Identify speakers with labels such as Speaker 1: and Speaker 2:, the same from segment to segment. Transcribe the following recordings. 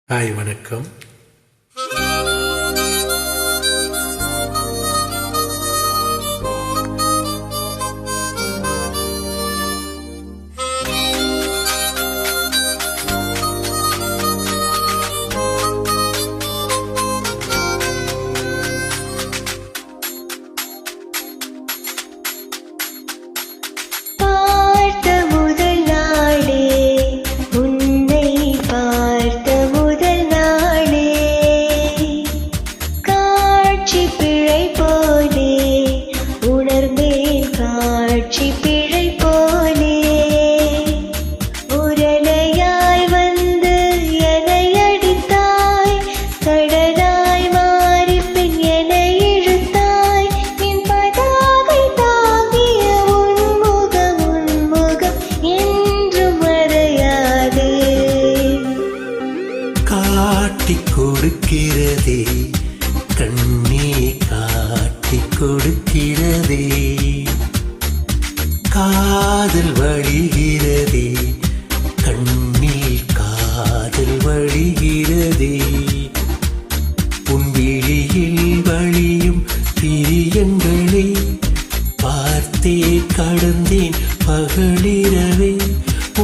Speaker 1: Hi வணக்கம்.
Speaker 2: காட்டிக் கொடுக்கிறதே கண்ணே, காட்டிக் கொடுக்கிறதே காதல் வழிகிறதே கண்ணில், காதல் வழிகிறதே உன் விழியில் வழியும் பிரியங்களை பார்த்தே கடந்தேன் பகலிரவே.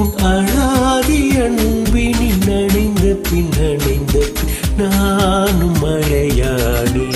Speaker 2: உன் அழாதி அன்பினில் நனைந்த பின் நனைந்த நானும் மழையானே.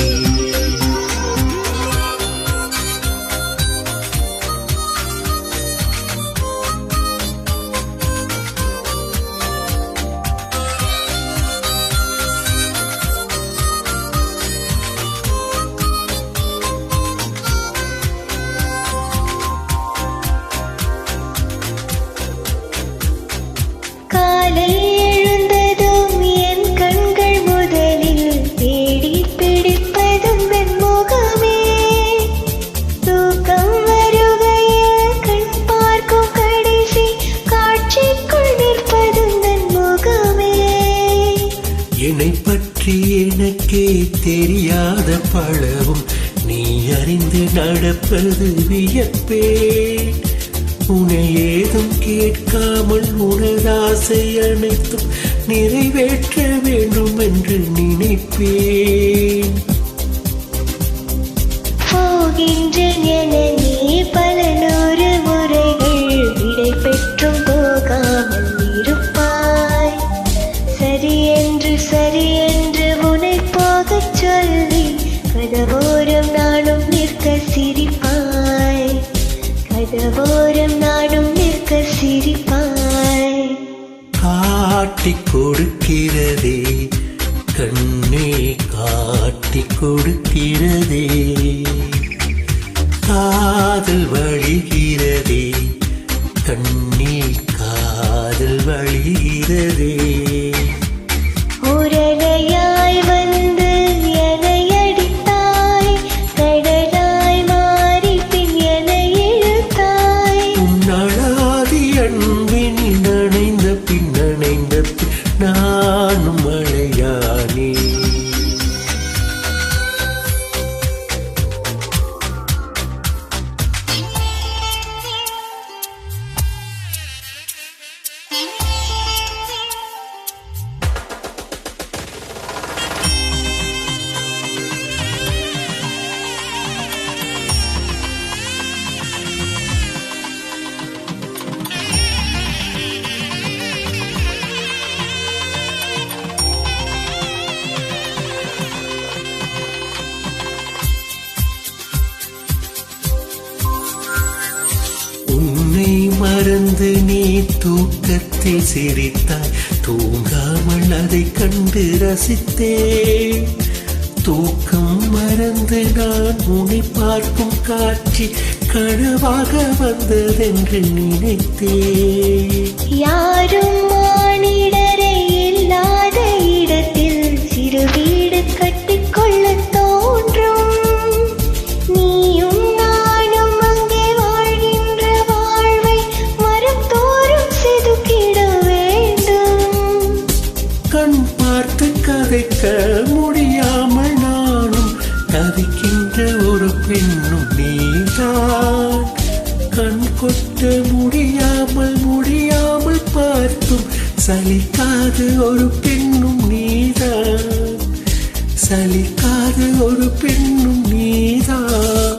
Speaker 3: எழுந்ததும் என் கண்கள் முதலில் தேடி பிடிப்பதும் வெண்முகமே. தூக்கம் வருகையில் கண் பார்க்கும் கடைசி காட்சிக்குள் நிற்பதும் வெண்முகமே.
Speaker 2: என்னை பற்றி எனக்கே தெரியாத பழவும் நீ அறிந்து நடப்பது வியப்பே. உன்னை ஏதும் கேட்காமல் உனதாசை அனைத்தும் நிறைவேற்ற வேண்டும் என்று நினைப்பேன்.
Speaker 3: போகின்றேன் என நீ பல நூறு முறைகள் விடை பெற்றும் போகாமல் இருப்பாய். சரி என்று உன்னை போகச் சொல்லி கதவோரம் நானும் நிற்க சிரிப்பாய். கதவோரம் நானும் நிற்க சிரிப்பாய்.
Speaker 2: காட்டிக் கொடுக்கிறதே கண்ணே, காட்டிக் கொடுக்கிறதே காதல் வழிகிறதே கண்ணில், காதல் வழிகிறதே.
Speaker 3: உரலையாய் வந்து என்னை அடித்தாய், கடலாய் மாறி பின் என்னை இழுத்தாய்.
Speaker 2: உன்னழாதி அன்பினில் நனைந்த பின் நனைந்த பின் நானும் மழையானே. உன்னை மறந்து நீ தூக்கத்தில் சிரித்தாய், தூங்காமல் அதை கண்டு ரசித்தேன். தூக்கம் மறந்து நான் உன்னை பார்க்கும் காட்சி கனவாக வந்ததென்று நினைத்தேன்.
Speaker 3: யாரும் மானிடரே இல்லாத இடத்தில் சிறு வீடு கட்டிக்கொள்ள தோன்றும். நீயும் நானும் அங்கே வாழ்கின்ற வாழ்வை மரம் தோறும் செதுக்கிட வேண்டும்.
Speaker 2: கண் பார்த்து கதைக்க முடியாமல் நானும் தவிக்கின்ற ஒரு பெண்ணும் நீதான். கண் கொட்ட முடியாமல் பார்த்தும் சலிக்காத ஒரு பெண்ணும் நீதான், சலிக்காத ஒரு பெண்ணும் நீதான்.